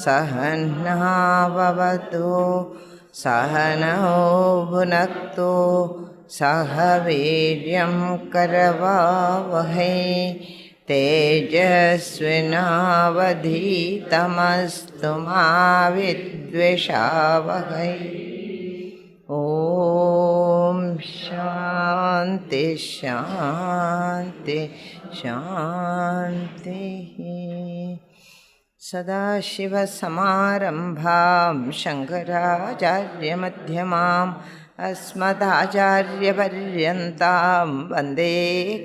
सहनाववतु सहनौ भुनक्तु सह वीर्यं करवावहै तेजस्विनावधीतमस्तु मा विद्विषावहै। ॐ शान्ति शान्ति शान्तिः। सदाशिवसमारम्भां शङ्कराचार्यमध्यमाम् अस्मदाचार्यपर्यन्तां वन्दे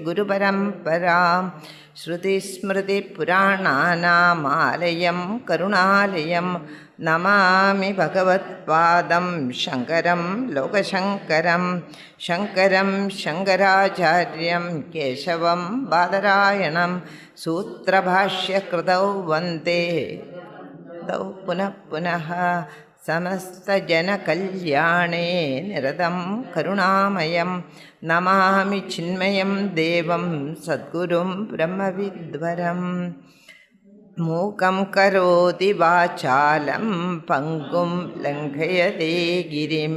गुरुपरम्परां। श्रुतिस्मृतिपुराणानामालयं करुणालयं नमामि भगवत्पादं शङ्करं लोकशङ्करं। शङ्करं शङ्कराचार्यं केशवं बादरायणं सूत्रभाष्यकृतौ वन्दे तौ पुनः पुनः। समस्तजनकल्याणे निरतं करुणामयं नमामि चिन्मयं देवं सद्गुरुं ब्रह्मविद्वरम्। मूकं करोति वाचालं पङ्गुं लङ्घयते गिरिं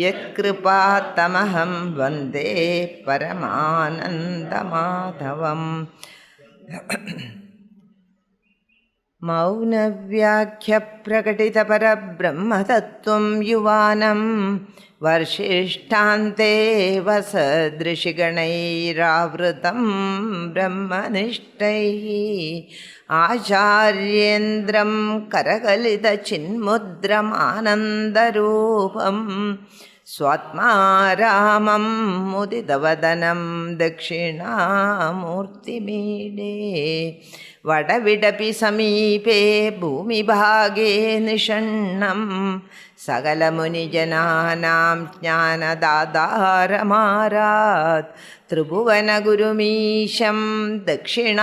यत्कृपातमहं वन्दे परमानन्दमाधवम्। मौनव्याख्यप्रकटितपरब्रह्मतत्त्वं युवानं वर्षिष्ठान्ते वसदृशिगणैरावृतं ब्रह्मनिष्ठैः आचार्येन्द्रं करकलितचिन्मुद्रमानन्दरूपं स्वात्मारामं मुदितवदनं दक्षिणामूर्तिमीडे। वडविडपि समीपे भूमिभागे निषण्णं सकलमुनिजनानां ज्ञानदातारमारात् त्रिभुवनगुरुमीशं दक्षिणामूर्तिदेवं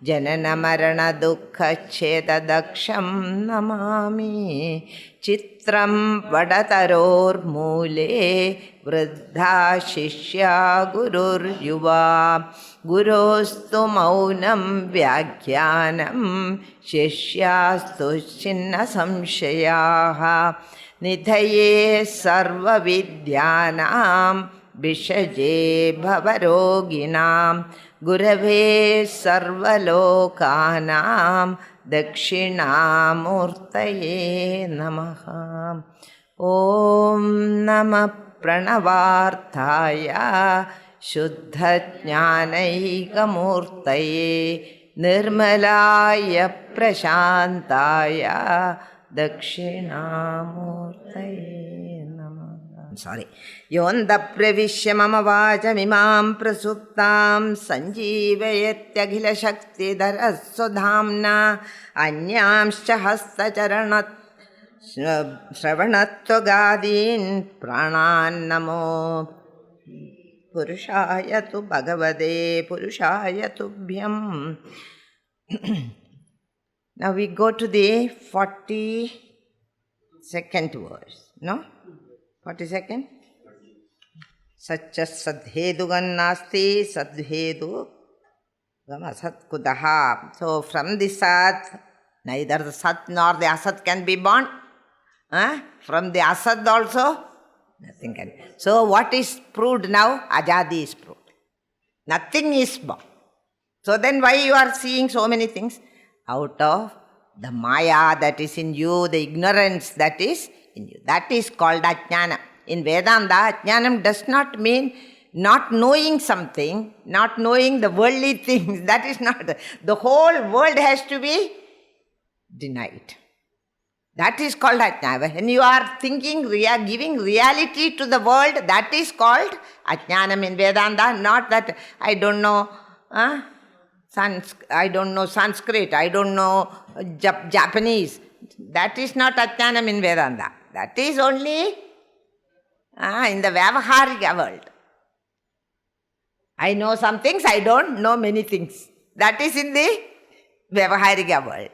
जननमरणदुःखच्छेददक्षं नमामि। चित्रं वडतरोर्मूले वृद्धा शिष्या गुरुर्युवा गुरोस्तु मौनं व्याख्यानं शिष्यास्तु छिन्नसंशयाः। निधये सर्वविद्यानां विषजे भवरोगिणां गुरवे सर्वलोकानां दक्षिणामूर्तये नमः। ॐ नमः प्रणवार्थाय शुद्धज्ञानैकमूर्तये निर्मलाय प्रशान्ताय दक्षिणामूर्तये नमः। योऽन्तःप्रविश्य मम वाचमिमां प्रसुप्तां सञ्जीवयत्यखिलशक्तिधरः स्वधाम्ना अन्यांश्च श्रवणत्वगादीन् प्राणान्नमो पुरुषाय तु भगवते पुरुषाय तुभ्यं। Now we go to the 42nd verse. No? 42nd? Satcha sadhedugan-nasti sadhedu asat-kudaha. So from the sat, neither the sat nor the asat can be born. From the asat also, nothing can. So what is proved now? Ajadi is proved. Nothing is born. So then why you are seeing so many things? Out of the maya that is in you, the ignorance that is in you. That is called ajnana. In Vedanta, ajnanam does not mean not knowing something, not knowing the worldly things. That is not. The whole world has to be denied. That is called ajnana. When you are thinking, giving reality to the world, that is called ajnanam in Vedanta. Not that I don't know I don't know Sanskrit, I don't know Japanese. That is not Ajnanam in Vedanta. That is only in the Vyavaharika world. I know some things, I don't know many things. That is in the Vyavaharika world.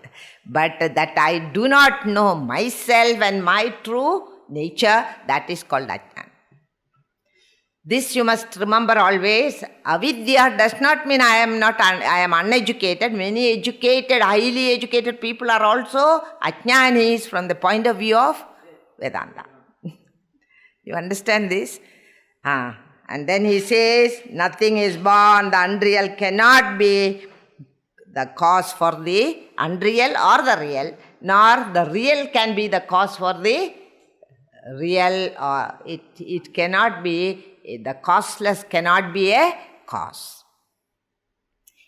But that I do not know myself and my true nature, that is called Ajnana. This you must remember always. Avidya does not mean I am uneducated. Many educated, highly educated people are also Ajnanis from the point of view of Vedanta. You understand this? And then he says, nothing is born, the unreal cannot be the cause for the unreal or the real, nor the real can be the cause for the real, or it cannot be, the causeless cannot be a cause.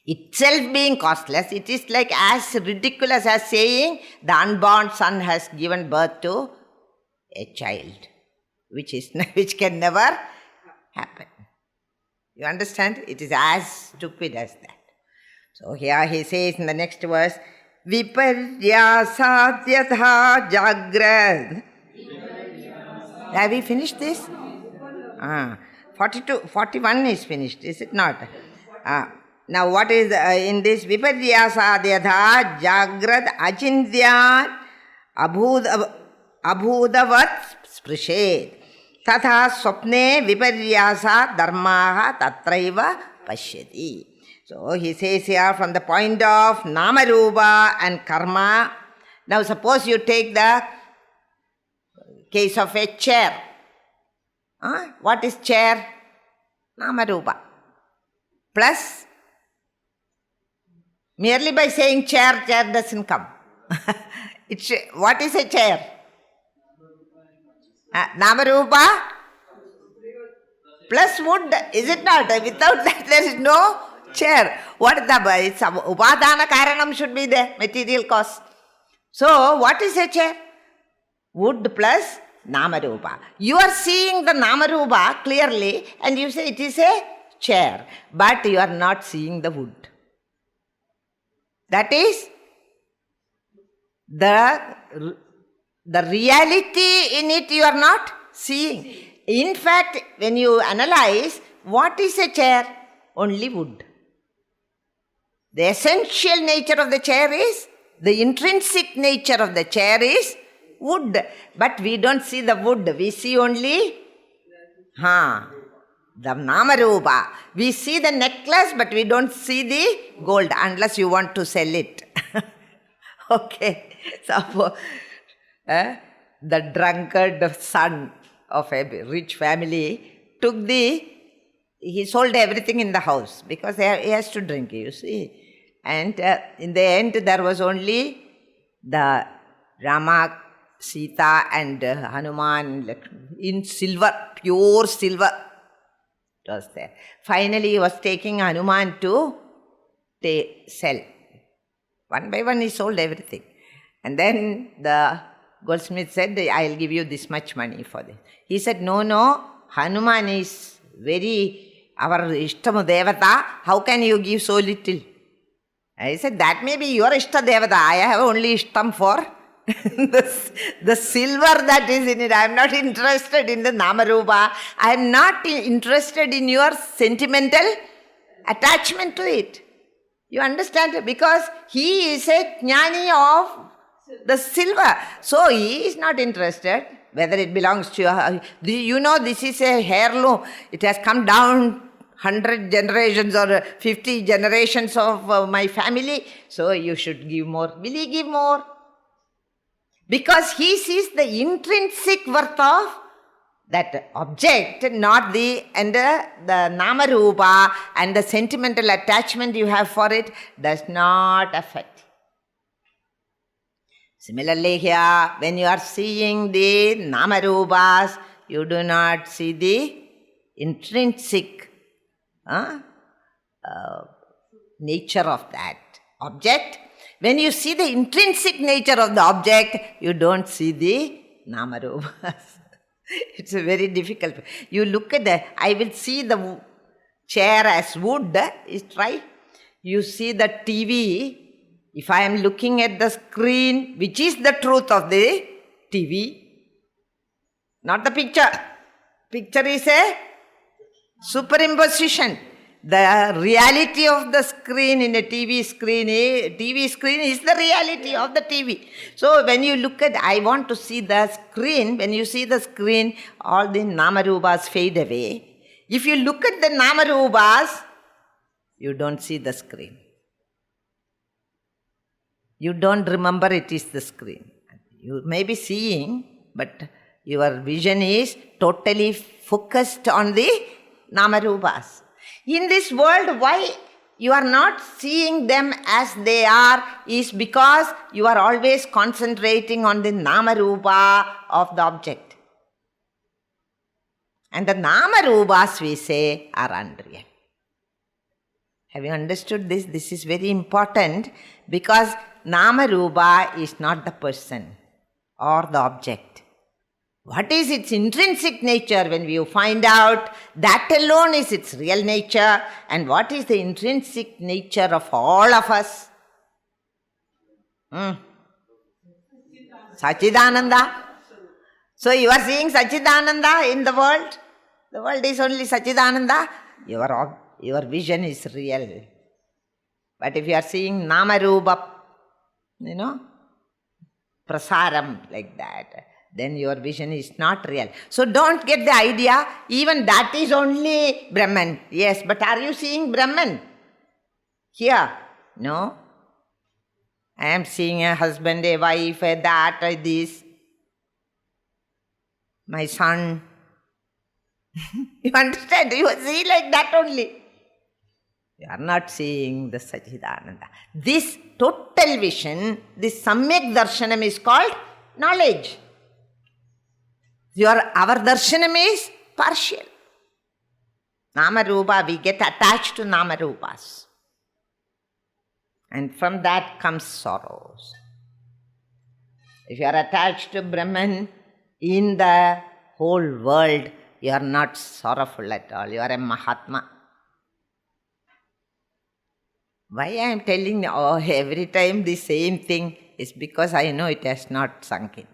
Itself being causeless, it is like as ridiculous as saying the unborn son has given birth to a child, which can never happen. You understand? It is as stupid as that. So here he says in the next verse, Viparyasat yatha jagrad. Have we finished this? 41 is finished, is it not? Now what is in this? Viparyasat yatha jagrad achintyan abhudavat sprishet. Tatha swapne viparyasa dharmaha tatraiva pashyati. So he says here from the point of Namarupa and Karma. Now suppose you take the case of a chair. What is chair? Namarupa. Plus, merely by saying chair doesn't come. What is a chair? Namarupa plus wood, is it not? Without that there is no chair. What is the upadana karanam should be the material cause. So what is a chair? Wood plus Namarupa. You are seeing the Namarupa clearly and you say it is a chair, but you are not seeing the wood. That is the reality in it you are not seeing. In fact, when you analyze, what is a chair? Only wood. The essential nature of the chair is, the intrinsic nature of the chair is wood. But we don't see the wood. We see only the Namarupa. We see the necklace, but we don't see the gold unless you want to sell it. Okay. So, the drunkard son of a rich family he sold everything in the house because he has to drink, you see. And in the end, there was only the Rama, Sita and Hanuman in silver, pure silver. It was there. Finally, he was taking Hanuman to sell. One by one, he sold everything. And then the goldsmith said, I'll give you this much money for this. He said, no, Hanuman is our Ishtamu Devata. How can you give so little? I said, that may be your Ishta Devata. I have only Ishtam for the silver that is in it. I am not interested in the Namarupa. I am not interested in your sentimental attachment to it. You understand? Because he is a jnani of the silver. So he is not interested whether it belongs to you. You know, this is a heirloom. It has come down 100 generations or 50 generations of my family. So you should give more. Will he give more? Because he sees the intrinsic worth of that object, not the Namarupa and the sentimental attachment you have for it does not affect. Similarly here, when you are seeing the Namarupas, you do not see the intrinsic nature of that object. When you see the intrinsic nature of the object, you don't see the Namarupas. It's a very difficult. You look at I will see the chair as wood, is try. you see the TV, if I am looking at the screen, which is the truth of the TV, not the picture. Picture is a superimposition. The reality of the screen in a TV screen is the reality of the TV. So when you look at, I want to see the screen, when you see the screen, all the Namarupas fade away. If you look at the Namarupas, you don't see the screen. You don't remember it is the screen. You may be seeing, but your vision is totally focused on the Namarupas. In this world, why you are not seeing them as they are is because you are always concentrating on the Namarupa of the object. And the Namarupas, we say, are unreal. Have you understood this? This is very important because Namarupa is not the person or the object. What is its intrinsic nature? When you find out, that alone is its real nature. And what is the intrinsic nature of all of us? Sachidananda. So you are seeing Sachidananda in the world. The world is only Sachidananda. Your vision is real. But if you are seeing Namarupa, prasaram like that, then your vision is not real. So don't get the idea, even that is only Brahman. Yes, but are you seeing Brahman here? No. I am seeing a husband, a wife, a that, a this. My son. You understand? You see like that only. You are not seeing the Sachidananda. This total vision, this Samyak Darshanam is called knowledge. Our darshanam is partial. Namarupa, we get attached to Namarupas. And from that comes sorrows. If you are attached to Brahman, in the whole world, you are not sorrowful at all. You are a Mahatma. Why I am telling every time the same thing is because I know it has not sunk in.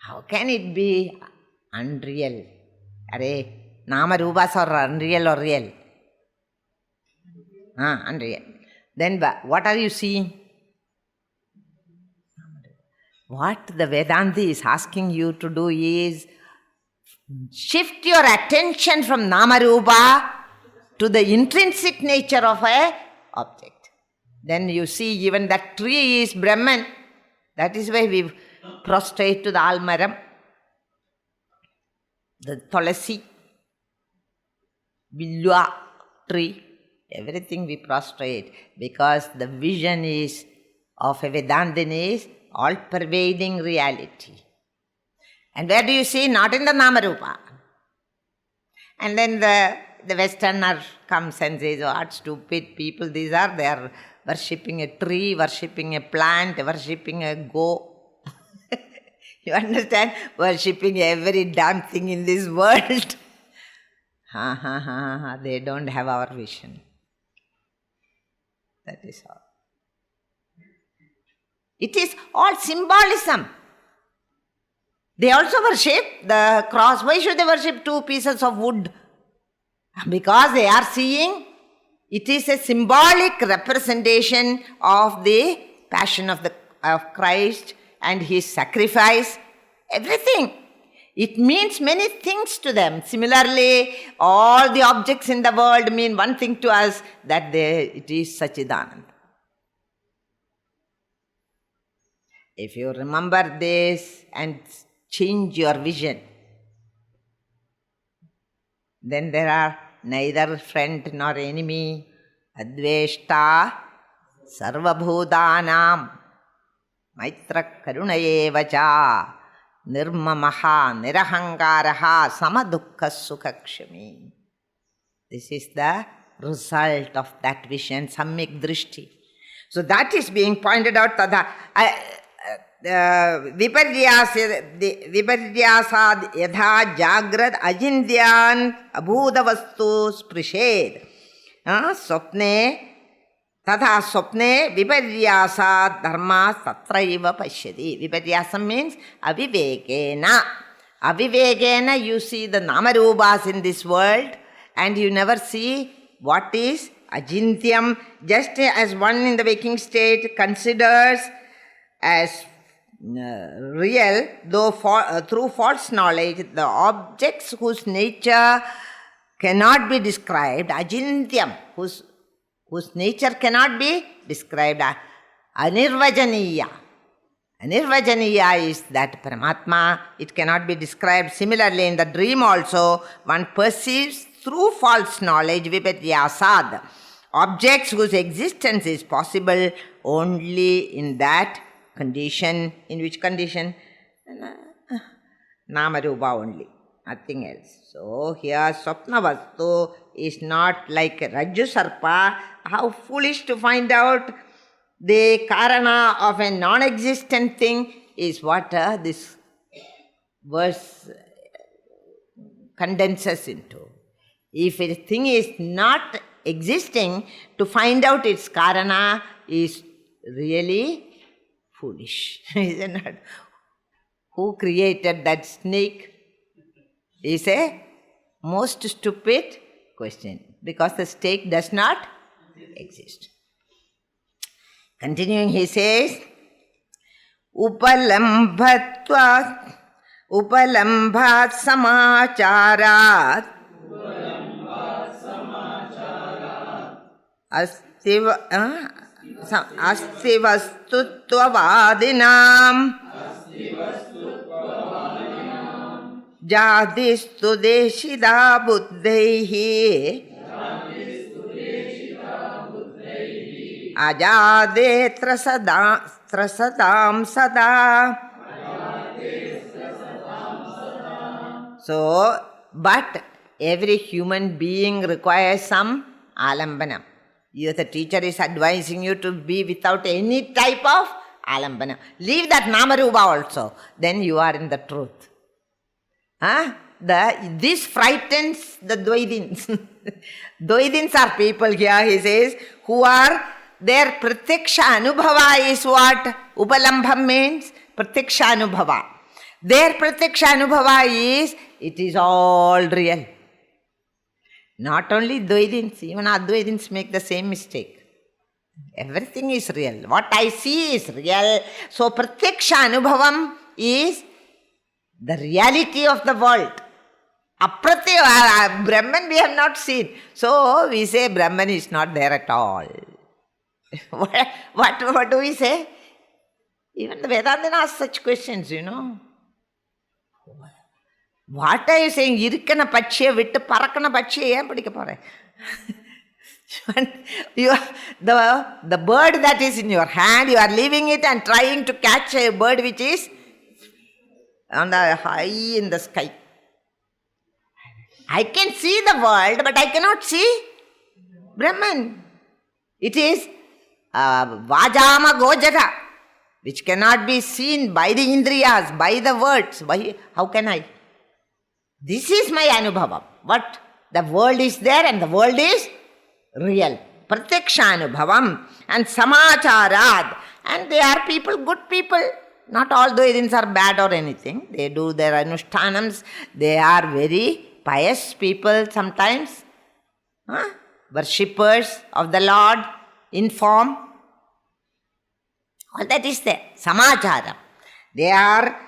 How can it be unreal? Namarupas are unreal or real? Unreal. Then what are you seeing? What the Vedanta is asking you to do is shift your attention from Namarupa to the intrinsic nature of a object. Then you see even that tree is Brahman. That is why we prostrate to the almaram, the tulasi, bilwa tree, everything we prostrate because the vision is of a Vedantin is all-pervading reality. And where do you see? Not in the Namarupa. And then the Westerner comes and says, what stupid people these are. They are worshipping a tree, worshipping a plant, worshipping a goat. You understand? Worshipping every damn thing in this world. They don't have our vision. That is all. It is all symbolism. They also worship the cross. Why should they worship two pieces of wood? Because they are seeing it is a symbolic representation of the passion of Christ and His sacrifice, everything. It means many things to them. Similarly, all the objects in the world mean one thing to us, that it is Sachidananda. If you remember this and change your vision, then there are neither friend nor enemy, adveshta sarvabhutanam, maitra karunayevacha, nirmamaha nirahangaraha samadukha sukhakshami. This is the result of that vision, samyak drishti. So that is being pointed out. Viparyasad yadha jagrad ajindyan abhudavastu sprished. Swapne Tadha Swapne Viparyasa Dharma Tatraiva Pashyati. Viparyasam means Avivekena. Avivekena, you see the Namarubhas in this world and you never see what is Ajintyam. Just as one in the waking state considers as real, though through false knowledge, the objects whose nature cannot be described, Ajintyam, whose nature cannot be described, Anirvajaniya. Anirvajaniya is that Paramatma, it cannot be described. Similarly, in the dream also, one perceives through false knowledge, Viparyasad, objects whose existence is possible only in that condition. In which condition? Namarupa only, nothing else. So here Swapna Vastu is not like Rajju Sarpa. How foolish to find out the Karana of a non-existent thing is what this verse condenses into. If a thing is not existing, to find out its Karana is really foolish, isn't it? Who created that snake is a most stupid question, because the snake does not exist. Continuing, he says, Upalambhat samacharat asti vastutvavadinam jadistu deshida buddhaihi ajade trasadam sada. So, but every human being requires some alambanam. The teacher is advising you to be without any type of alambanam. Leave that namarupa also. Then you are in the truth. This frightens the Dvaidins. Dvaidins are people here, he says, who are, their pratyaksha anubhava is what upalambham means. Pratyaksha anubhava. Their pratyaksha anubhava is, it is all real. Not only Dvaidins, even Advaidins make the same mistake. Everything is real. What I see is real. So pratyaksha anubhavam is the reality of the world. Apratya, Brahman we have not seen. So we say Brahman is not there at all. What do we say? Even the Vedantins ask such questions, What are you saying? Irukana pachiya vittu parakana pachiya yen padikka pore? The bird that is in your hand, you are leaving it and trying to catch a bird which is on the high in the sky. I can see the world, but I cannot see Brahman. It is Vajama Gojara, which cannot be seen by the Indriyas, by the words. How can I? This is my Anubhava. But the world is there and the world is real. Pratyaksha Anubhavam and Samacharad. And they are people, good people. Not all Dvaidins are bad or anything. They do their anushtanams. They are very pious people sometimes. Worshippers of the Lord in form. All that is there. Samachara. They are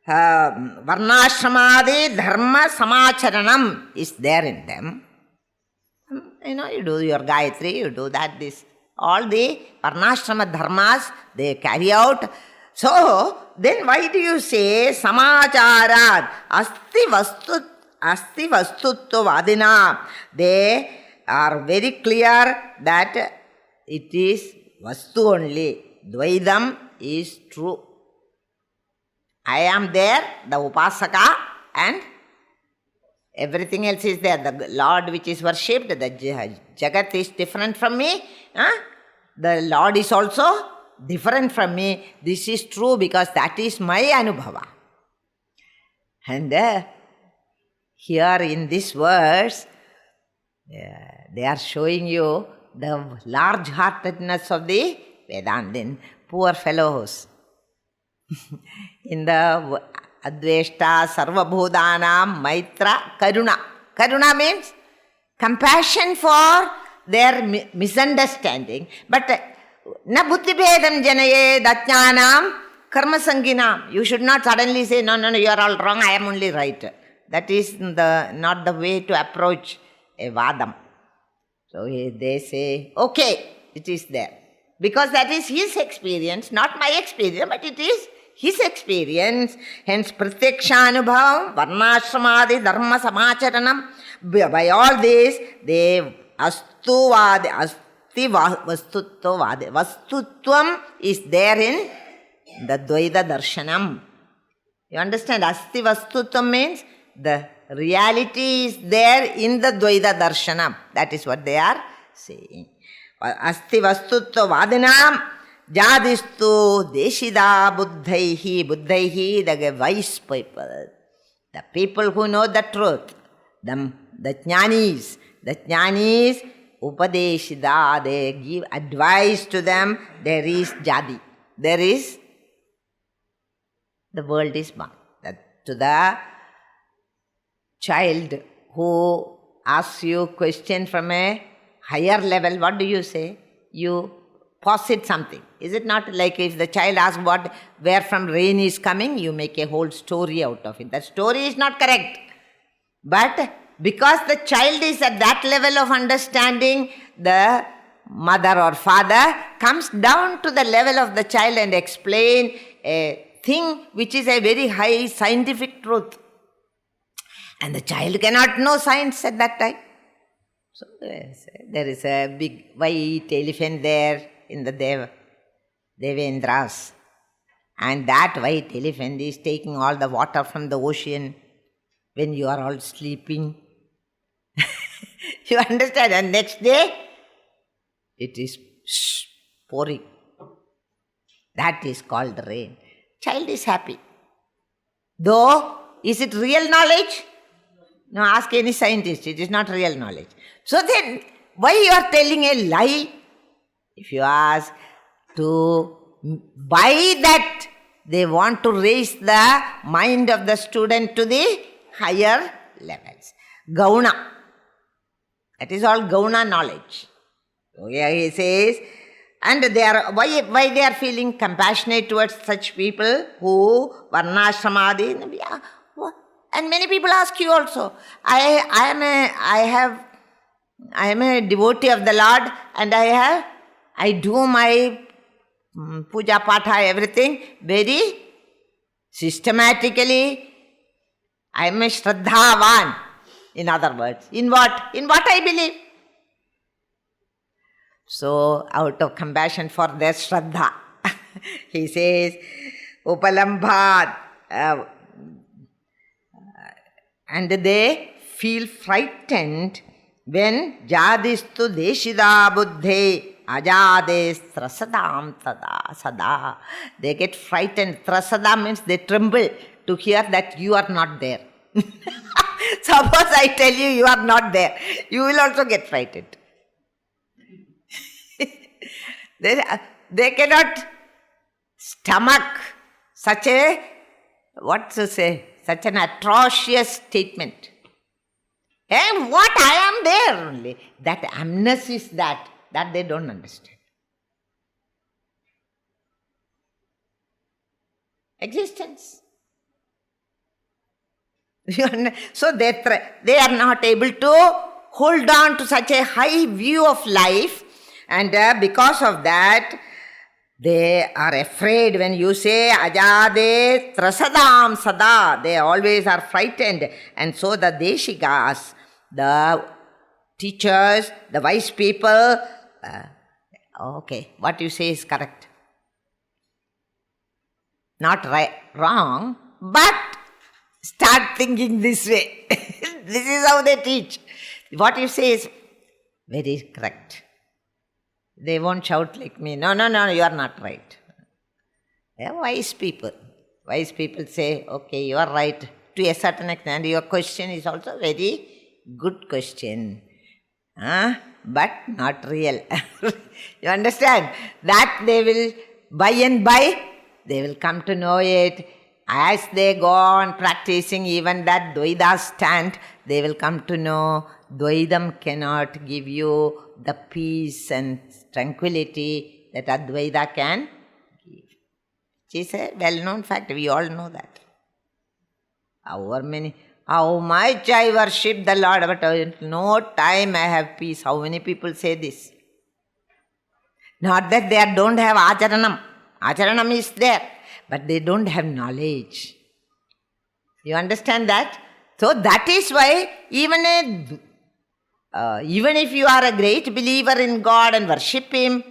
Varnashramadi Dharma Samacharanam is there in them. You do your Gayatri, you do that, this. All the Varnashrama Dharmas, they carry out. So, then why do you say Samacharad? Asti vastutva vadina. They are very clear that it is Vastu only. Dvaidam is true. I am there, the Upasaka, and everything else is there. The Lord which is worshipped, the Jagat is different from me. The Lord is also different from me. This is true because that is my Anubhava. And here in this verse, Yeah, they are showing you the large-heartedness of the Vedantin. Poor fellows. In the Adveshta Sarvabhudanam Maitra Karuna. Karuna means compassion for their misunderstanding. But na buddhibhedam janaye datnyanam karma sanginam. You should not suddenly say, no, you are all wrong, I am only right. That is not the way to approach a vadam. So they say, okay, it is there. Because that is his experience, not my experience, but it is his experience. Hence, pratyakshanubhavam, varnashramadi, dharma samacharanam. By all this, they astuvadi, asti vastuttvadi. Vastutvam is there in the Dvaita Darshanam. You understand? Asti vastutvam means the reality is there in the Dvaita Darshanam. That is what they are saying. Asti vastutva vadinam jadistu deshida buddhaihi. Buddhaihi, the wise people. The people who know the truth. The jnanis. The jnanis, upadeshida, they give advice to them. There is jadi. There is, the world is one. To the child who asks you question from a higher level, what do you say? You posit something. Is it not like if the child asks where from rain is coming, you make a whole story out of it. That story is not correct. But because the child is at that level of understanding, the mother or father comes down to the level of the child and explain a thing which is a very high scientific truth. And the child cannot know science at that time. So there is a big white elephant there in the Devendras. And that white elephant is taking all the water from the ocean when you are all sleeping. You understand? And next day, it is pouring. That is called rain. Child is happy. Though, is it real knowledge? No, ask any scientist. It is not real knowledge. So then, why you are telling a lie? If you ask by that, they want to raise the mind of the student to the higher levels. Gauna. That is all Gauna knowledge. So here he says, and they are, why they are feeling compassionate towards such people who varnashramadi. And many people ask you also, I am a devotee of the Lord, and I do my puja patha, everything very systematically. I am a shraddhavan. In other words, in what? In what I believe. So, out of compassion for their shraddha, he says, upalambhat, and they feel frightened when jadistu deshida buddhe ajades trasadam tada sada. They get frightened. Trasada means they tremble to hear that you are not there. Suppose I tell you are not there, you will also get frightened. They cannot stomach such an atrocious statement. And what, I am there only. That amnesis that they don't understand. Existence. So they are not able to hold on to such a high view of life, and because of that, they are afraid when you say ajade trasadam sada. They always are frightened. And so the deshikas, the teachers, the wise people, okay, what you say is correct. Not right, wrong, but start thinking this way. This is how they teach. What you say is very correct. They won't shout like me, no, you are not right. They are wise people. Wise people say, okay, you are right to a certain extent. Your question is also very good question. but not real. You understand? That they will, by and by, they will come to know it. As they go on practicing even that Dvaita stand, they will come to know Dvaitam cannot give you the peace and tranquility that Advaita can give. It is a well-known fact. We all know that. How much I worship the Lord, but no time I have peace. How many people say this? Not that they don't have acharanam. Acharanam is there, but they don't have knowledge. You understand that? So that is why even if you are a great believer in God and worship Him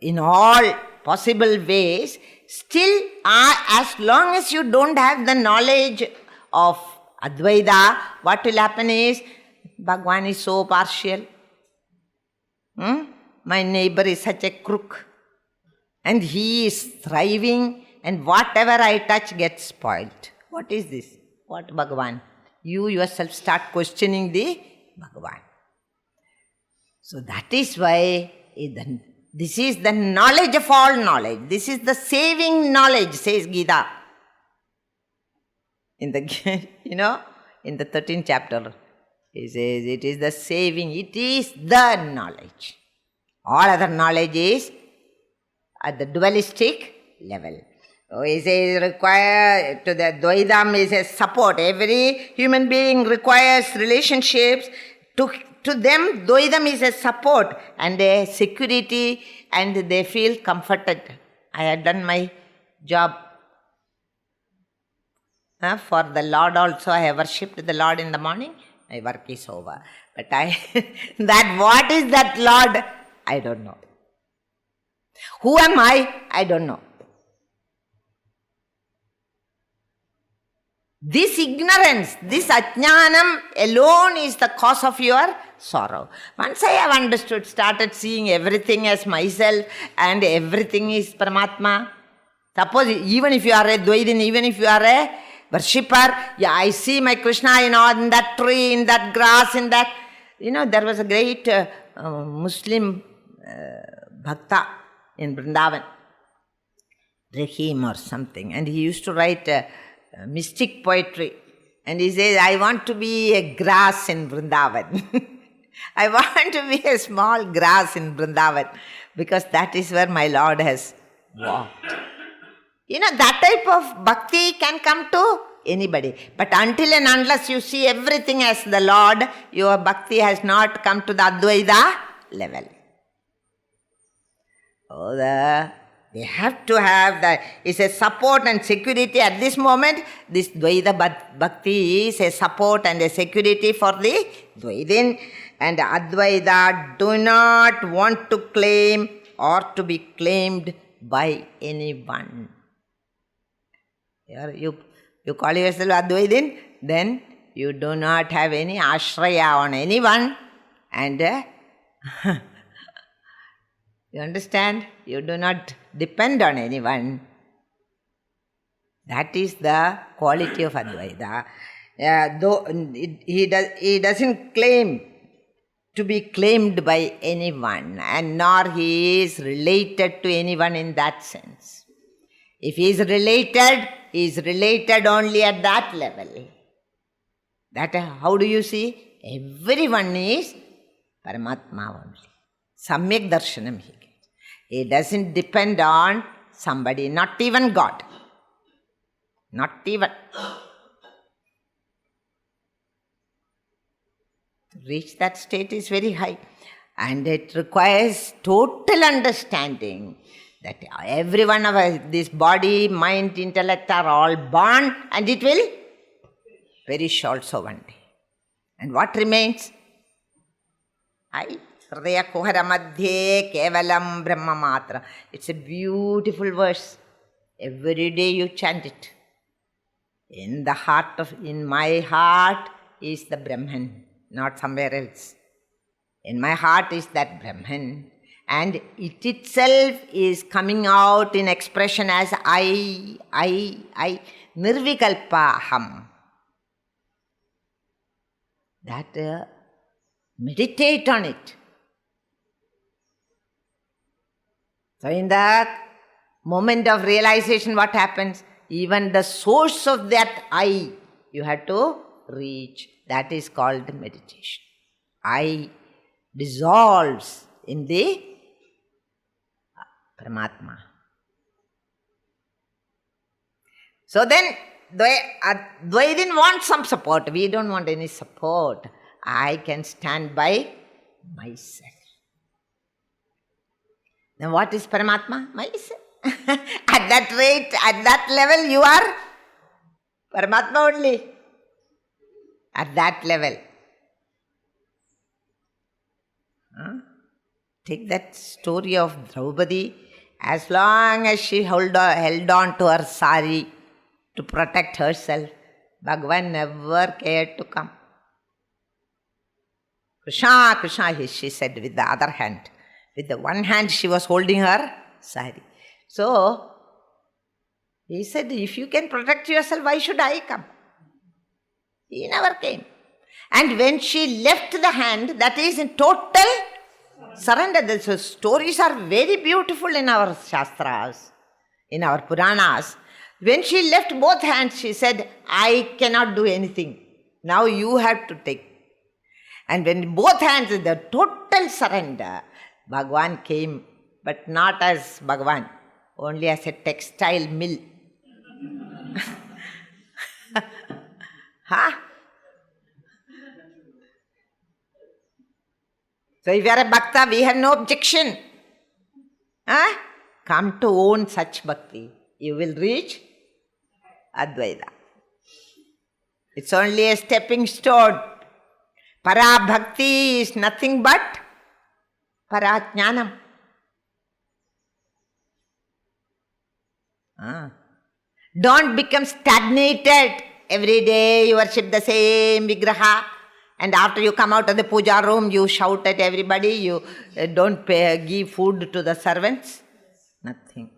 in all possible ways, still as long as you don't have the knowledge of Advaita, what will happen is, Bhagwan is so partial. My neighbor is such a crook. And he is thriving, and whatever I touch gets spoiled. What is this? What Bhagavan? You yourself start questioning the Bhagavan. So that is why this is the knowledge of all knowledge. This is the saving knowledge, says Gita. In the 13th chapter, he says it is the saving, it is the knowledge. All other knowledge is at the dualistic level. So he says require to the Dvaitam is a support. Every human being requires relationships. To them, Dvaitam is a support and a security, and they feel comforted. I had done my job. For the Lord also, I have worshipped the Lord in the morning. My work is over. But what is that Lord? I don't know. Who am I don't know. This ignorance, this ajnanam alone is the cause of your sorrow. Once I have understood, started seeing everything as myself and everything is Paramatma. Suppose even if you are a Dvaitin, even if you are a worshipper, I see my Krishna in that tree, in that grass, in that. There was a great Muslim bhakta in Vrindavan, Rahim or something, and he used to write mystic poetry. And he says, I want to be a grass in Vrindavan. I want to be a small grass in Vrindavan, because that is where my Lord has walked. That type of bhakti can come to anybody. But until and unless you see everything as the Lord, your bhakti has not come to the Advaita level. They have to have that. It's a support and security. At this moment, this Dvaita Bhakti is a support and a security for the Dvaitin. And Advaita do not want to claim or to be claimed by anyone. You call yourself Advaitin, then you do not have any ashraya on anyone. And you understand? You do not depend on anyone. That is the quality of Advaita. Though he doesn't claim to be claimed by anyone, and nor he is related to anyone in that sense. If he is related only at that level. That how do you see? Everyone is Paramatma only. Samyak darshanam he gets. He doesn't depend on somebody, not even God. Not even. To reach that state is very high. And it requires total understanding that every one of us, this body, mind, intellect are all born, and it will perish also one day. And what remains? Hridaya kuhara madhye kevalam brahma matra. It's a beautiful verse. Every day you chant it. In my heart is the Brahman, not somewhere else. In my heart is that Brahman. And it itself is coming out in expression as I, nirvikalpa aham. That Meditate on it. So in that moment of realization, what happens? Even the source of that I, you have to reach. That is called meditation. I dissolves in the Paramatma. So then, they didn't want some support. We don't want any support. I can stand by myself. Then what is Paramatma? Myself. At that rate, at that level, you are Paramatma only. At that level. Take that story of Draupadi. As long as she held on to her sari to protect herself, Bhagavan never cared to come. Krishna, Krishna, she said with the other hand. With the one hand she was holding her sari. So, he said, if you can protect yourself, why should I come? He never came. And when she left the hand, that is in total surrender. The stories are very beautiful in our Shastras, in our Puranas. When she left both hands, she said, I cannot do anything. Now you have to take. And when both hands, the total surrender, Bhagavan came, but not as Bhagavan, only as a textile mill. Huh? So if you are a bhakta, we have no objection. Huh? Come to own such bhakti. You will reach Advaita. It's only a stepping stone. Para bhakti is nothing but para jnanam. Don't become stagnated. Every day you worship the same vigraha. And after you come out of the puja room, you shout at everybody, you don't give food to the servants. Nothing.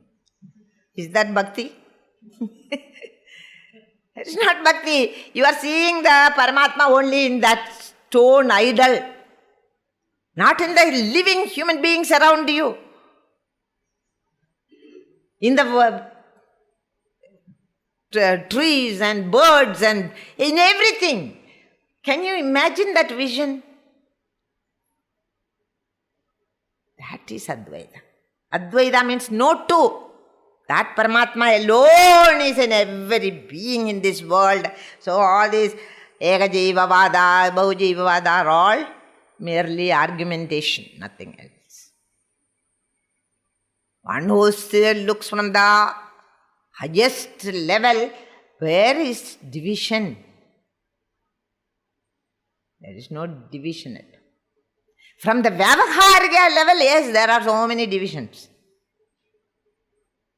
Is that bhakti? It's not bhakti. You are seeing the Paramatma only in that stone idol, not in the living human beings around you. In the trees and birds and in everything. Can you imagine that vision? That is Advaita. Advaita means no two. That Paramatma alone is in every being in this world. So all these Ekajiva Vada, Bahujiva Vada are all merely argumentation, nothing else. One who still looks from the highest level, where is division? There is no division at all. From the Vyavaharika level, yes, there are so many divisions.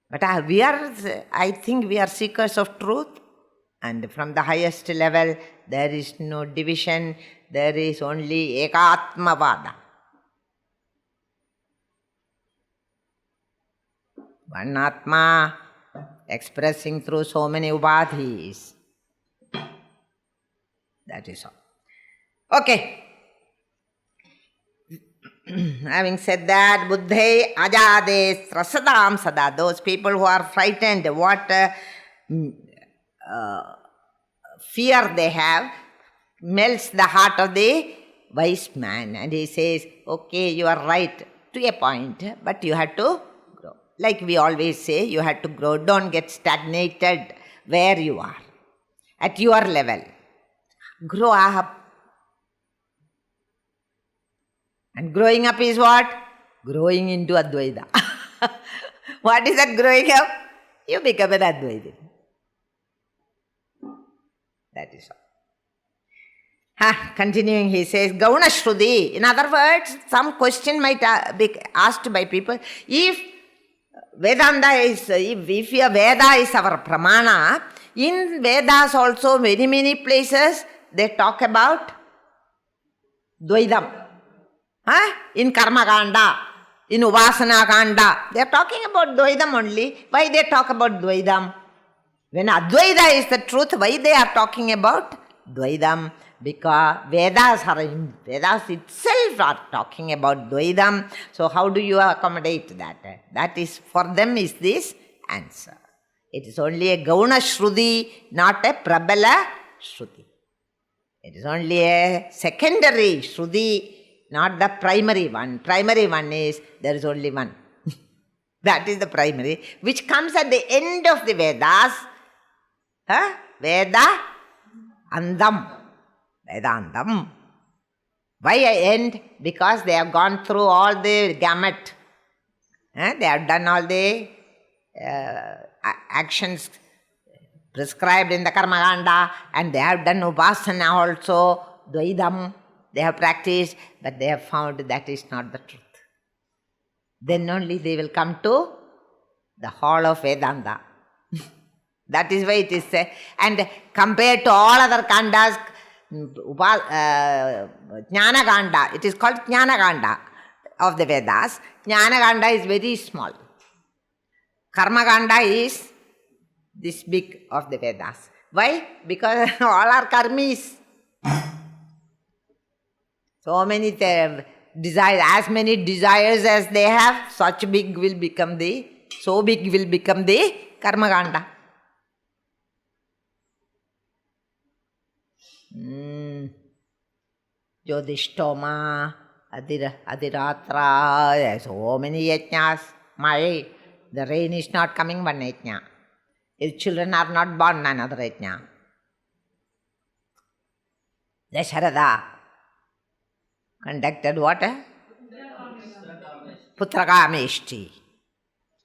But I think we are seekers of truth. And from the highest level, there is no division. There is only Ekatmavada. One Atma expressing through so many ubadhis. That is all. Okay. Having said that, buddhe ajade trasadam sada. Those people who are frightened, what fear they have, melts the heart of the wise man. And he says, okay, you are right to a point, but you have to grow. Like we always say, you have to grow. Don't get stagnated where you are, at your level. Grow up. And growing up is what? Growing into Advaita. What is that growing up? You become an Advaita. That is all. Continuing, he says, Gauna Shruti. In other words, some question might be asked by people. If Vedanta is, if your Veda is our Pramana, in Vedas also many places they talk about Dvaidam. In Karma Kanda, in Upasana Kanda, they are talking about Dvaidam only. Why they talk about Dvaidam? When Advaita is the truth, why they are talking about Dvaidam? because Vedas itself are talking about Dvaidam. So how do you accommodate that? That is, for them is this answer. It is only a Gauna Shruti, not a Prabala Shruti. It is only a secondary Shruti, not the primary one. Primary one is, there is only one. That is the primary, which comes at the end of the Vedas. Veda Andam. Vedandam. Why I end? Because they have gone through all the gamut. They have done all the actions prescribed in the Karmakanda, and they have done Upasana also, Dvaidam. They have practiced, but they have found that is not the truth. Then only they will come to the hall of Vedanta. That is why it is said. And compared to all other kandas, Jnana Kanda, it is called Jnana Kanda of the Vedas. Jnana Kanda is very small. Karma Kanda is this big of the Vedas. Why? Because all are karmis. So many desires, as many desires as they have, so big will become the Karma Kanda. Jyothishtoma, Adhiratra, so many yajnas. The rain is not coming, one yajna. If children are not born, another yajna. Dasharatha conducted what? Putrakameshti.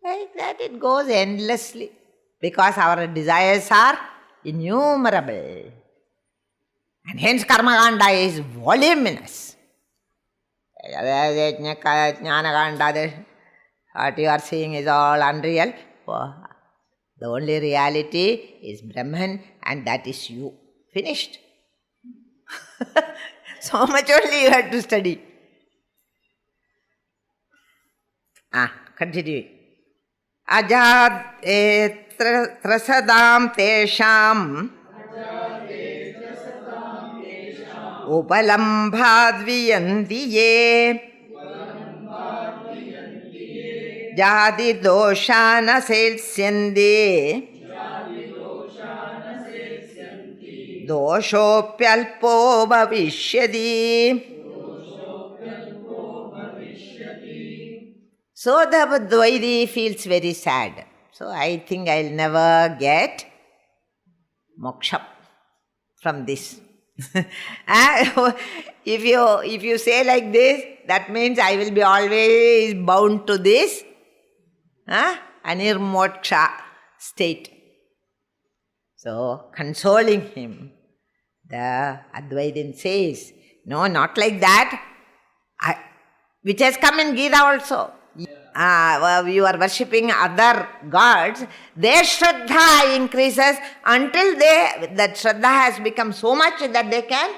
Like that it goes endlessly. Because our desires are innumerable. And hence Karmakanda is voluminous. What you are seeing is all unreal. The only reality is Brahman, and that is you. Finished. So much only you have to study. Continue. Ajad trasadam tesham upalambhadviyanti ye jadi doshana selsyande doshopyalpo bhavishyati. So the Dvaidi feels very sad. So I think I'll never get moksha from this. If you say like this, that means I will be always bound to this anirmoksha state. So consoling him, the Advaitin says, no, not like that, which has come in Gita also. You are worshipping other gods, their Shraddha increases until that Shraddha has become so much that they can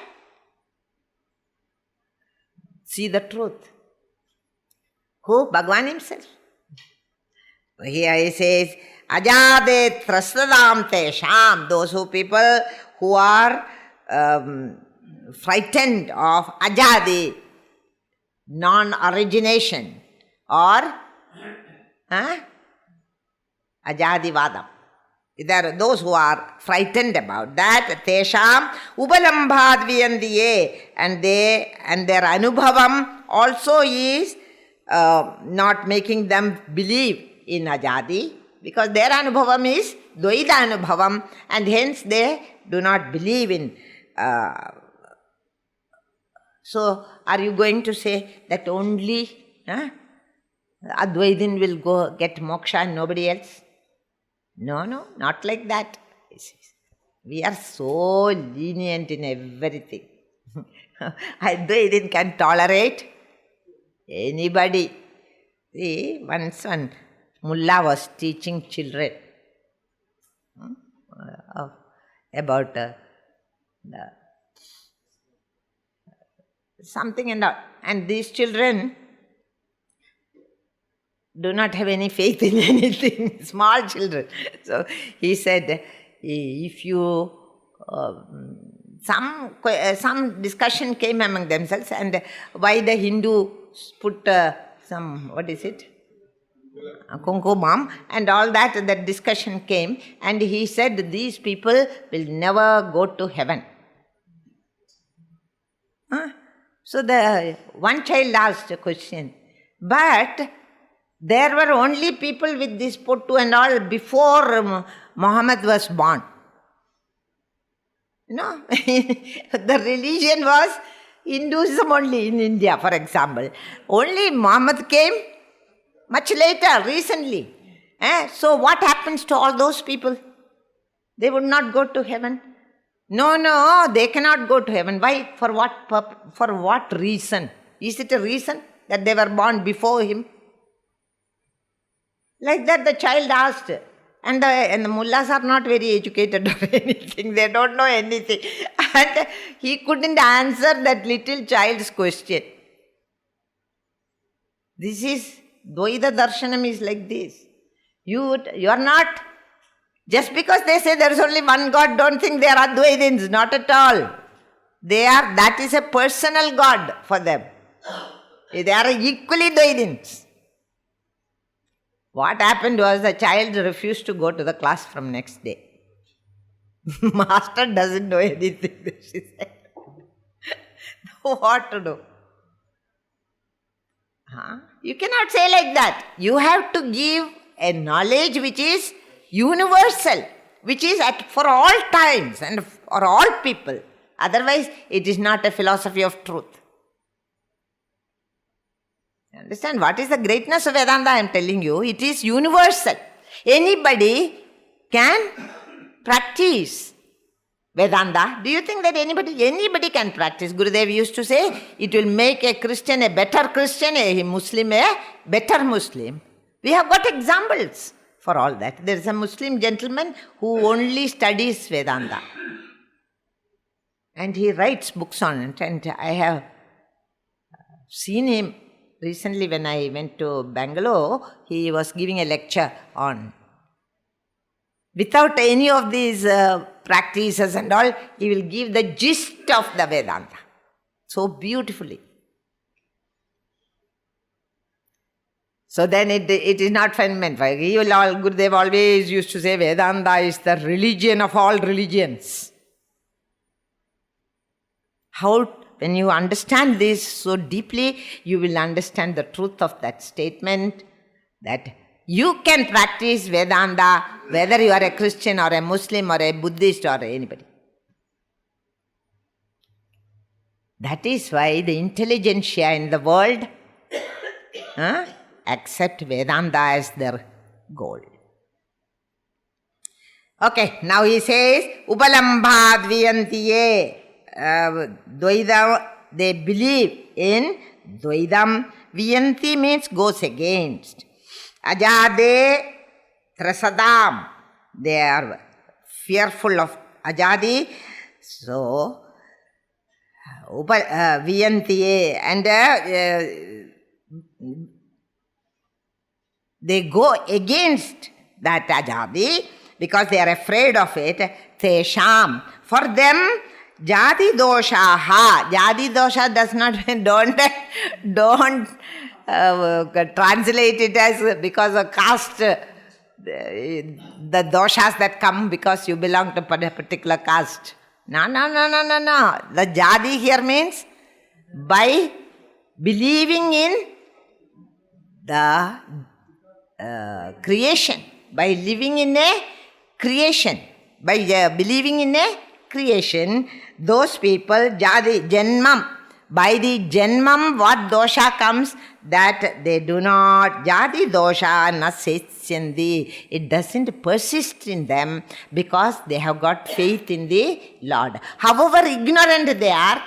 see the truth. Who? Bhagavan himself. Here he says, Ajade trasadam tesham, those people who are frightened of ajadi, non-origination, or ajadivadam. There are those who are frightened about that. Tesham upalambhadviyandiye, and their anubhavam also is not making them believe in ajadi, because their anubhavam is dvaita anubhavam, and hence they do not believe in. So are you going to say that only Advaitin will go get moksha and nobody else? No, not like that. We are so lenient in everything. Advaitin can tolerate anybody. See, once one mullah was teaching children about something and these children do not have any faith in anything, small children. So he said, if you some discussion came among themselves, and why the Hindus put Kumkumam and all that discussion came, and he said these people will never go to heaven. So the one child asked a question, but there were only people with this pottu and all before Muhammad was born. The religion was Hinduism only in India, for example. Only Muhammad came much later, recently. So what happens to all those people? They would not go to heaven. No, they cannot go to heaven. Why? For what reason? Is it a reason that they were born before him? Like that the child asked. And the mullahs are not very educated or anything. They don't know anything. And he couldn't answer that little child's question. This is, Dvaita Darshanam is like this. You are not, just because they say there is only one God, don't think they are Advaitins. Not at all. That is a personal God for them. They are equally Dvaitins. What happened was the child refused to go to the class from next day. Master doesn't know anything, she said. What to do? You cannot say like that. You have to give a knowledge which is universal, which is for all times and for all people. Otherwise, it is not a philosophy of truth. Understand? What is the greatness of Vedanta? I am telling you, it is universal. Anybody can practice Vedanta. Do you think that anybody can practice? Gurudev used to say, it will make a Christian a better Christian, a Muslim a better Muslim. We have got examples for all that. There is a Muslim gentleman who only studies Vedanta. And he writes books on it. And I have seen him recently when I went to Bangalore. He was giving a lecture on, without any of these practices and all, he will give the gist of the Vedanta so beautifully. So then it is not meant for Gurudev always used to say Vedanta is the religion of all religions. When you understand this so deeply, you will understand the truth of that statement, that you can practice Vedanta whether you are a Christian or a Muslim or a Buddhist or anybody. That is why the intelligentsia in the world accept Vedanta as their goal. Okay, now he says, Upalambhad Viyantiye. Dvaita, they believe in Dvaitam. Viyanti means goes against. Ajade Trasadam, they are fearful of Ajadi. So, Viyantiye, and they go against that Ajadi because they are afraid of it. Tesham, for them, Jati doshaha. Jati dosha does not, don't translate it as because of caste, the doshas that come because you belong to a particular caste. No. The Jati here means by believing in the creation, by living in a creation, by believing in a creation, those people, Jadi, Janmam, by the Janmam, what dosha comes, that they do not, Jadi dosha na setsyandi, it doesn't persist in them because they have got faith in the Lord. However ignorant they are,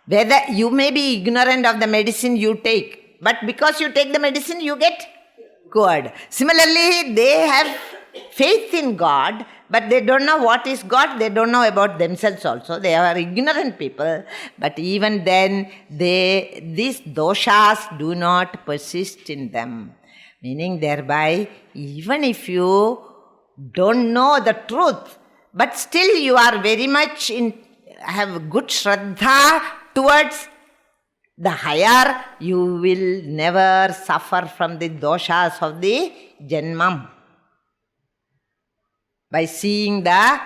whether you may be ignorant of the medicine you take, but because you take the medicine, you get cured. Similarly, they have faith in God, but they don't know what is God. They don't know about themselves also. They are ignorant people. But even then, these doshas do not persist in them. Meaning thereby, even if you don't know the truth, but still you are very much have good Shraddha towards the higher, you will never suffer from the doshas of the Janmam. By seeing the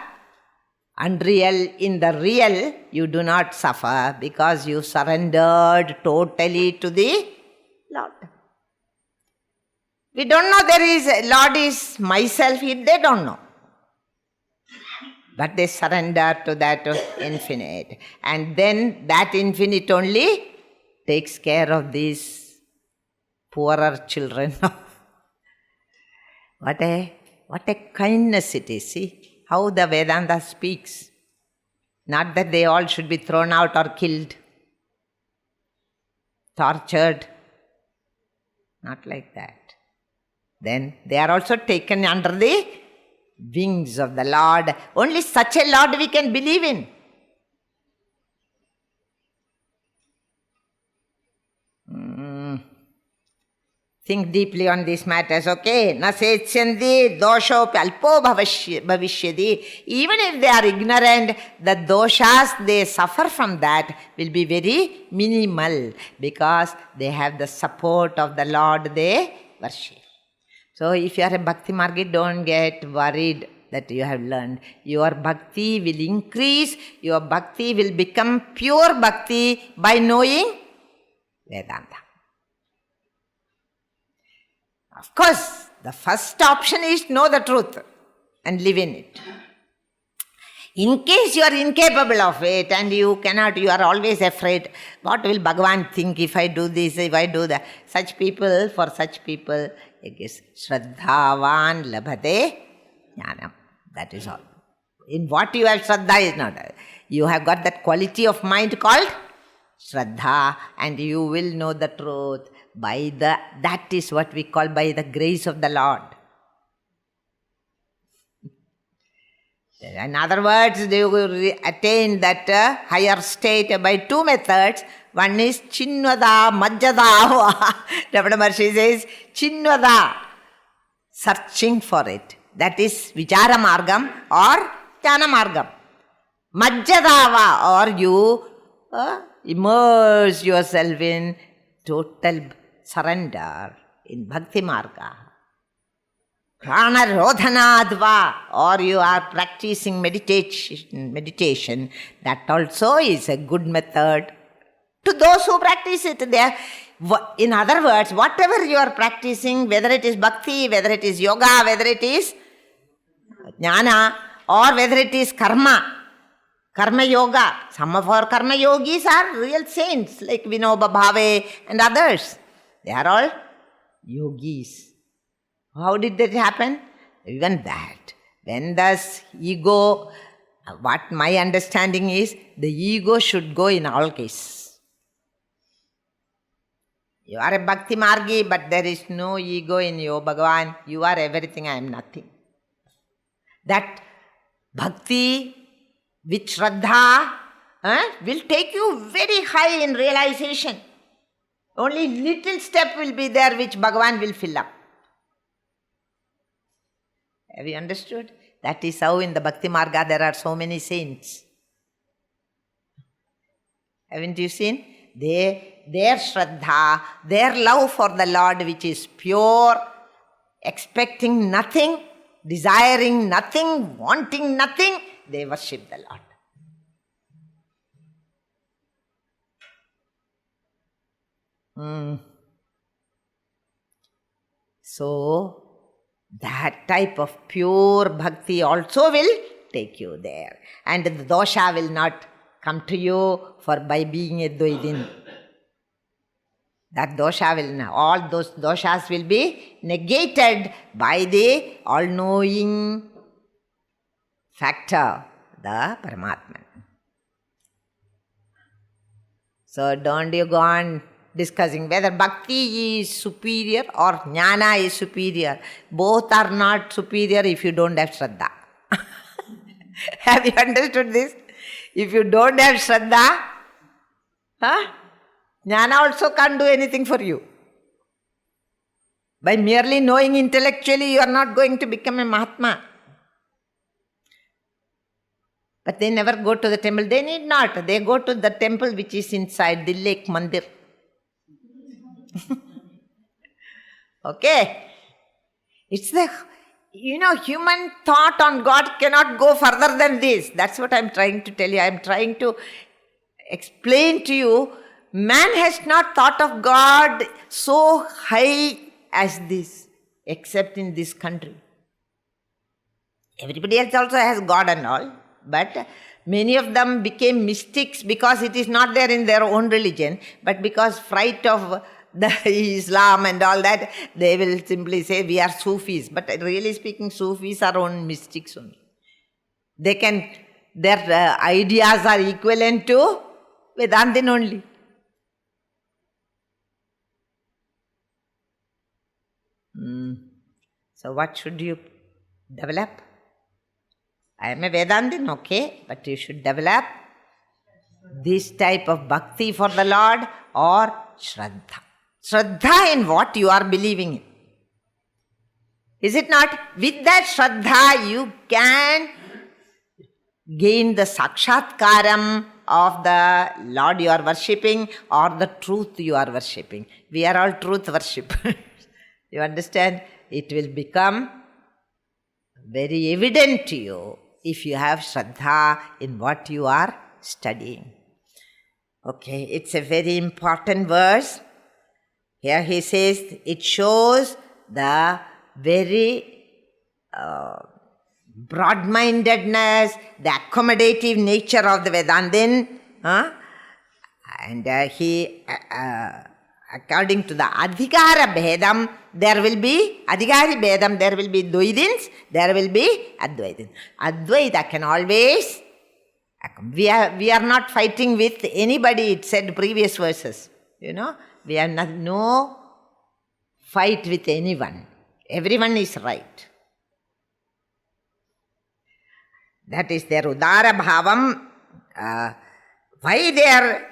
unreal in the real, you do not suffer because you surrendered totally to the Lord. We don't know there is, Lord is myself, they don't know. But they surrender to that infinite. And then that infinite only takes care of these poorer children. What a kindness it is. See how the Vedanta speaks. Not that they all should be thrown out or killed, tortured. Not like that. Then they are also taken under the wings of the Lord. Only such a Lord we can believe in. Think deeply on these matters, okay? Na sechyandi doshopi alpo bhavishyadi. Even if they are ignorant, the doshas they suffer from that will be very minimal because they have the support of the Lord they worship. So if you are a Bhakti Margi, don't get worried that you have learned. Your Bhakti will increase, your Bhakti will become pure Bhakti by knowing Vedanta. Of course, the first option is know the truth and live in it. In case you are incapable of it and you cannot, you are always afraid, what will Bhagavan think if I do this, if I do that? For such people, it is Shraddhavan labhate jnanam. That is all. In what you have Shraddha is not. You have got that quality of mind called Shraddha and you will know the truth. That is what we call by the grace of the Lord. In other words, they will attain that higher state by two methods. One is Chinvada Majjada. Ramana Maharshi says Chinvada, searching for it. That is Vichara Margam or Jnana Margam. Majjadava, or you immerse yourself in total surrender in Bhakti Marga. Prana Rodhanadva, or you are practicing meditation. That also is a good method to those who practice it. In other words, whatever you are practicing, whether it is bhakti, whether it is yoga, whether it is jnana, or whether it is karma yoga. Some of our karma yogis are real saints like Vinoba Bhave and others. They are all yogis. How did that happen? Even that. When this ego, what my understanding is, the ego should go in all cases. You are a Bhakti Margi, but there is no ego in you, Bhagavan. You are everything, I am nothing. That Bhakti with Shraddha will take you very high in realization. Only little step will be there which Bhagavan will fill up. Have you understood? That is how in the Bhakti Marga there are so many saints. Haven't you seen? Their Shraddha, their love for the Lord which is pure, expecting nothing, desiring nothing, wanting nothing, they worship the Lord. So, that type of pure bhakti also will take you there. And the dosha will not come to you by being a Dvaidin. That dosha will, all those doshas will be negated by the all-knowing factor, the Paramatman. So don't you go on discussing whether bhakti is superior or jnana is superior. Both are not superior if you don't have Shraddha. Have you understood this? If you don't have Shraddha, jnana also can't do anything for you. By merely knowing intellectually, you are not going to become a Mahatma. But they never go to the temple. They need not. They go to the temple which is inside the lake mandir. Okay? It's the, human thought on God cannot go further than this. That's what I'm trying to tell you. I'm trying to explain to you, man has not thought of God so high as this, except in this country. Everybody else also has God and all, but many of them became mystics because it is not there in their own religion, but because fright of the Islam and all that, they will simply say we are Sufis. But really speaking, Sufis are own mystics only. Their ideas are equivalent to Vedantin only. So what should you develop? I am a Vedantin, okay, but you should develop this type of bhakti for the Lord or Shraddha. Shraddha in what you are believing in. Is it not? With that Shraddha, you can gain the sakshatkaram of the Lord you are worshipping or the truth you are worshipping. We are all truth worshippers. You understand? It will become very evident to you if you have Shraddha in what you are studying. Okay, it's a very important verse. Here he says it shows the very broad-mindedness, the accommodative nature of the Vedantin. And he, according to the Adhikara Bhedam, there will be Adhikari Bhedam, there will be Dvaitins, there will be Advaitins. Advaita can always, we are not fighting with anybody, it said previous verses, we have no fight with anyone. Everyone is right. That is their Udara Bhavam. Why they are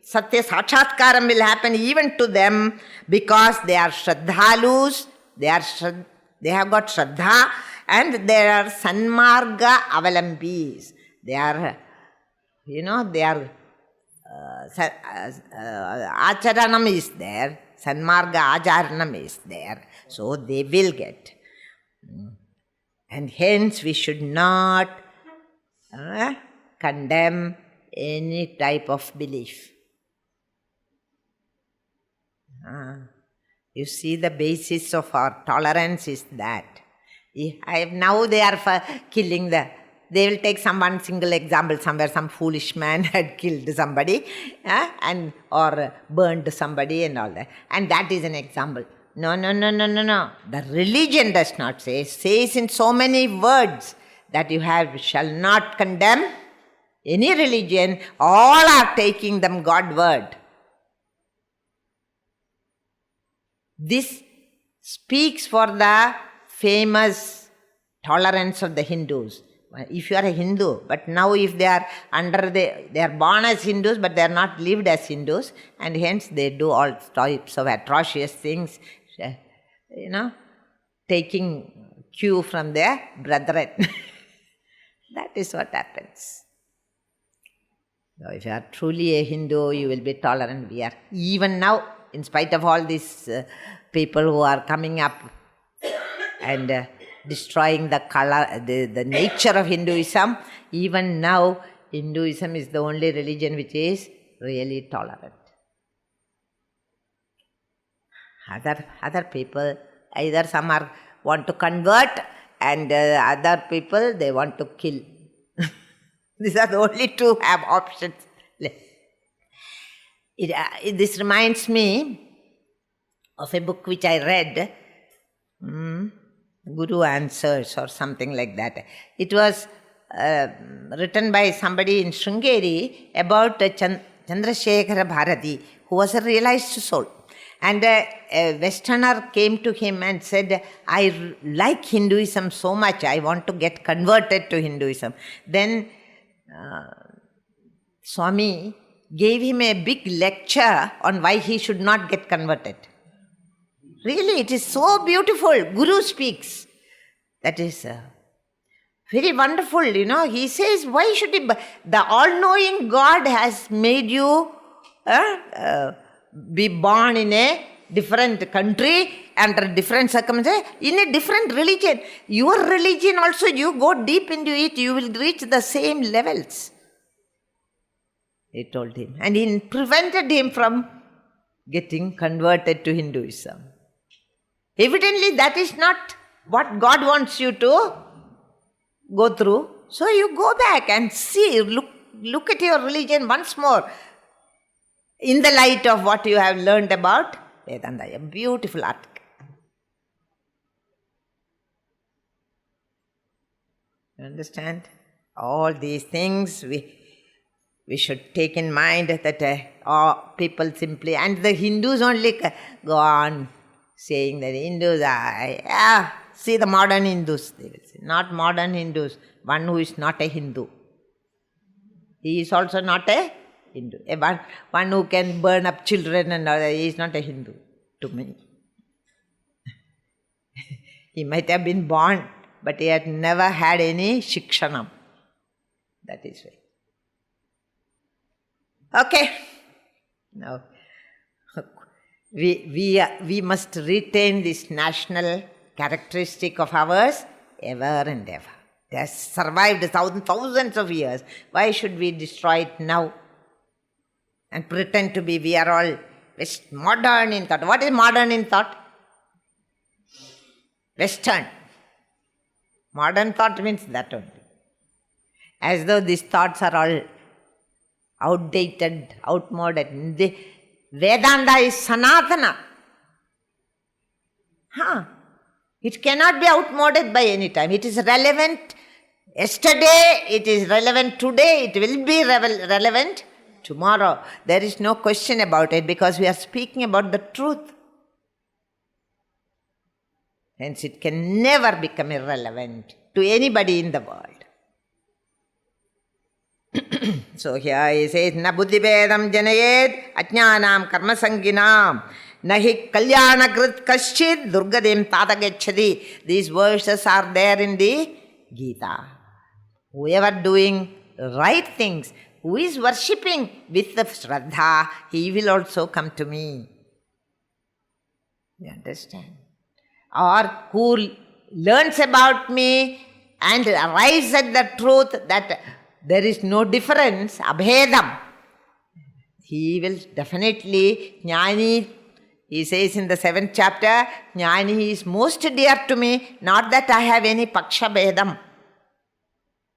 Satya Sakshatkaram will happen even to them because they are Shraddhalus, they have got Shraddha, and they are Sanmarga Avalambis. They are, Acharanam is there, Sanmarga Acharanam is there, so they will get. And hence we should not condemn any type of belief. You see, the basis of our tolerance is that. Now they are killing they will take one single example somewhere, some foolish man had killed somebody or burned somebody and all that. And that is an example. No. The religion does not say. It says in so many words that you shall not condemn any religion. All are taking them God word. This speaks for the famous tolerance of the Hindus. If you are a Hindu, but now if they are they are born as Hindus, but they are not lived as Hindus, and hence they do all types of atrocious things, taking cue from their brethren. That is what happens. So if you are truly a Hindu, you will be tolerant. We are even now, in spite of all these people who are coming up and destroying the color, the nature of Hinduism, even now Hinduism is the only religion which is really tolerant. Other people, either some want to convert and other people they want to kill. These are the only two have options. This reminds me of a book which I read, Guru Answers or something like that. It was written by somebody in Sringeri about Chandrasekhara Bharati, who was a realized soul. And a Westerner came to him and said, I like Hinduism so much, I want to get converted to Hinduism. Then Swami gave him a big lecture on why he should not get converted. Really, it is so beautiful. Guru speaks. That is, Very wonderful, He says, why should the all-knowing God has made you be born in a different country, under different circumstances, in a different religion. Your religion also, you go deep into it, you will reach the same levels. He told him. And he prevented him from getting converted to Hinduism. Evidently, that is not what God wants you to go through. So you go back and see, look at your religion once more in the light of what you have learned about Vedanta. A beautiful article. You understand? All these things we should take in mind that people simply, and the Hindus only go on saying that Hindus are, see the modern Hindus, they will say. Not modern Hindus, one who is not a Hindu. He is also not a Hindu. One who can burn up children and all that, he is not a Hindu to me. He might have been born, but he had never had any shikshanam. That is right. Okay. Now, we must retain this national characteristic of ours ever and ever. It has survived thousands of years. Why should we destroy it now and pretend to be, we are all modern in thought? What is modern in thought? Western. Modern thought means that only. As though these thoughts are all outdated, outmoded. Vedanta is Sanatana. It cannot be outmoded by any time. It is relevant yesterday, it is relevant today, it will be relevant tomorrow. There is no question about it because we are speaking about the truth. Hence it can never become irrelevant to anybody in the world. So here he says, Na buddhibedam janayed ajnanam karma sanginam nahi kalyanakrit kaschid durgadim tadagechadi. These verses are there in the Gita. Whoever doing right things, who is worshipping with the Shraddha, he will also come to me. You understand? Or who learns about me and arrives at the truth that there is no difference, abhedam. He will definitely, Jnani, he says in the 7th chapter, Jnani is most dear to me, not that I have any paksha bhedam.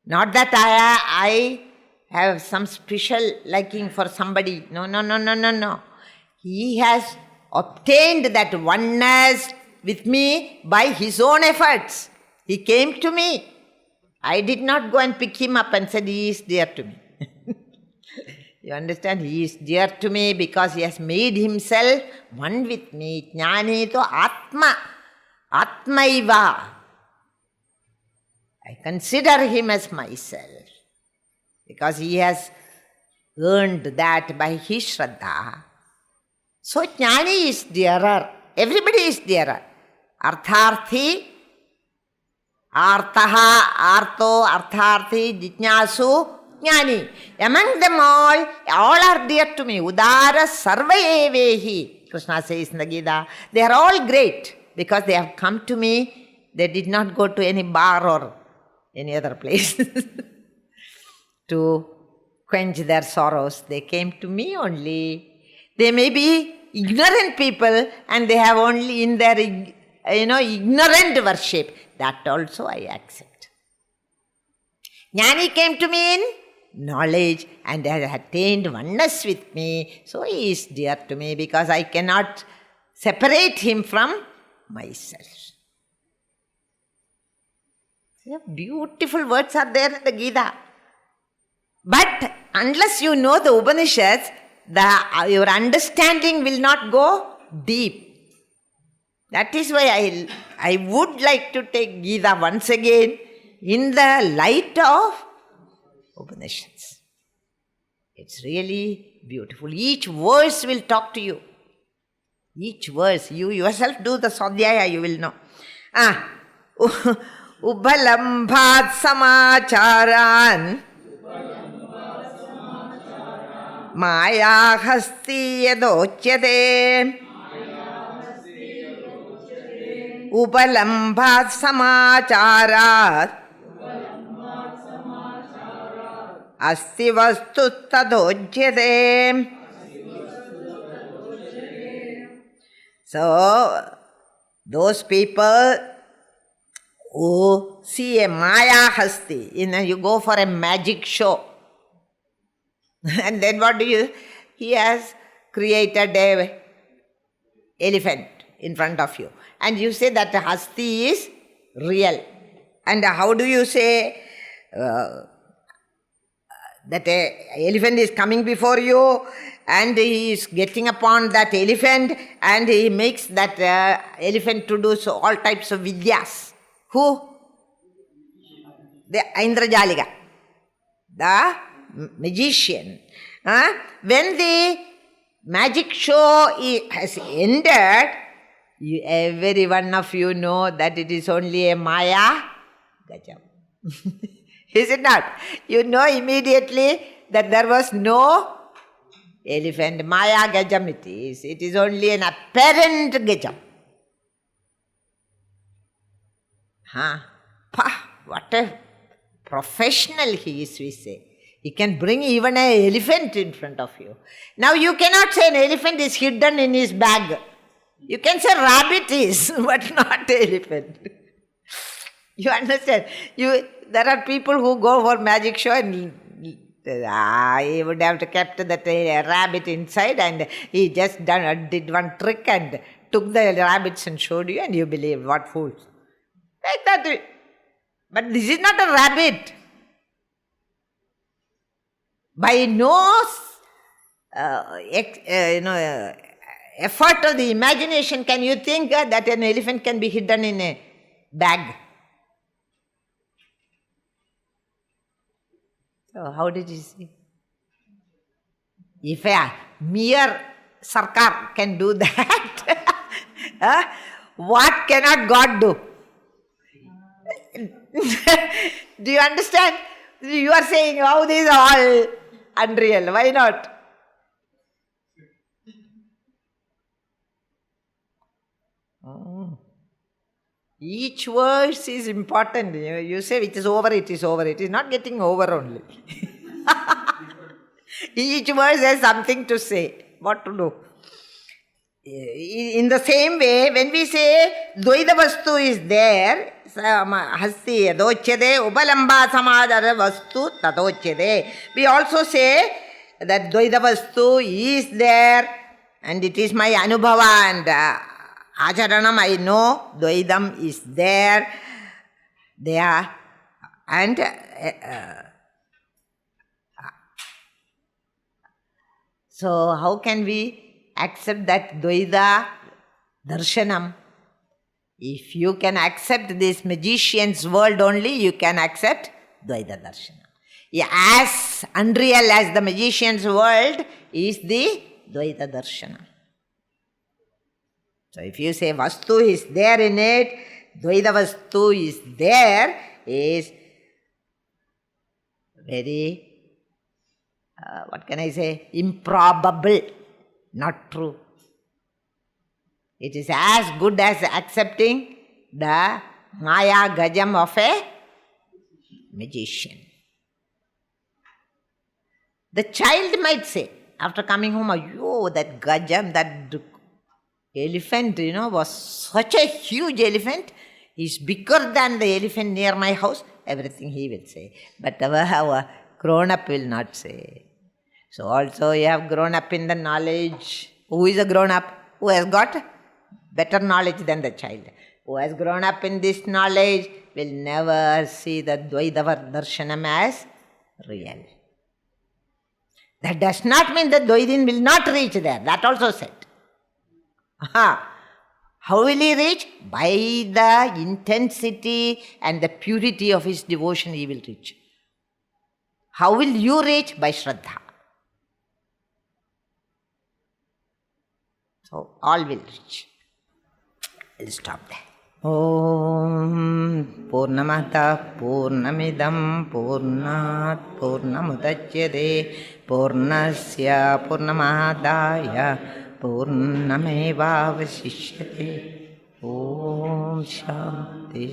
Not that I have some special liking for somebody. No. He has obtained that oneness with me by his own efforts. He came to me. I did not go and pick him up and said, he is dear to me. You understand? He is dear to me because he has made himself one with me. Jnani to Atma. Atmaiva. I consider him as myself. Because he has earned that by his Shraddha. So Jnani is dearer. Everybody is dearer. Artharthi, Artaha, Arto, Artharthi, Jitnyasu, Jnani. Among them all are dear to me. Udara sarvayevehi, Krishna says in the Gita. They are all great because they have come to me. They did not go to any bar or any other place to quench their sorrows. They came to me only. They may be ignorant people and they have only in their ignorant worship. That also I accept. Jnani came to me in knowledge and has attained oneness with me. So he is dear to me because I cannot separate him from myself. Beautiful words are there in the Gita. But unless you know the Upanishads, your understanding will not go deep. That is why I would like to take Gita once again in the light of Upanishads. It's really beautiful. Each verse will talk to you. Each verse. You yourself do the Swadhyaya, you will know. Ubalambhat samacharan Maya hasti yadochyate. Ubalambhat samacharat asti vastu tadochyate. So, those people who see a Maya Hasti, you go for a magic show. And then what do? He has created a elephant in front of you. And you say that Hasti is real. And how do you say that a elephant is coming before you and he is getting upon that elephant and he makes that elephant to do so all types of vidyas. Who? The Indrajaliga, the magician. When the magic show has ended, every one of you know that it is only a Maya Gajam. Is it not? You know immediately that there was no elephant. Maya Gajam it is. It is only an apparent Gajam. What a professional he is, we say. He can bring even an elephant in front of you. Now you cannot say an elephant is hidden in his bag. You can say rabbit is, but not elephant. You understand? There are people who go for magic show and he would have kept that rabbit inside and he just did one trick and took the rabbits and showed you and you believe. What fools. Like that. But this is not a rabbit. By no effort of the imagination can you think that an elephant can be hidden in a bag. So how did you see? If a mere sarkar can do that, what cannot God do? Do you understand? You are saying, oh, these are all unreal. Why not? Each verse is important. You say it is over, it is over. It is not getting over only. Each verse has something to say. What to do? In the same way, when we say Dvaita Vastu is there, Hasti Yadochyade, Ubalamba Samadara Vastu Tadochyade. We also say that Dvaita Vastu is there and it is my Anubhava and Acharanam, I know Dvaidam is there. And so how can we accept that Dvaita Darshanam? If you can accept this magician's world only, you can accept Dvaita Darshanam. Yeah, as unreal as the magician's world is the Dvaita Darshanam. So if you say Vastu is there in it, Dvaita Vastu is there, is very, improbable, not true. It is as good as accepting the Maya Gajam of a magician. The child might say, after coming home, oh, that Gajam, that elephant, was such a huge elephant. He's bigger than the elephant near my house. Everything he will say. But our grown-up will not say. So also you have grown up in the knowledge. Who is a grown-up? Who has got better knowledge than the child. Who has grown up in this knowledge will never see the Dvaita Darshanam as real. That does not mean that Dvaidin will not reach there. That also said. How will he reach? By the intensity and the purity of his devotion he will reach. How will you reach? By Shraddha. So all will reach. I'll stop there. ॐ पूर्णमतः पूर्णमिदं पूर्णात् पूर्णमुदच्यते पूर्णस्य पूर्णमादाय पूर्णमेवावशिष्यते। ॐ शान्ति।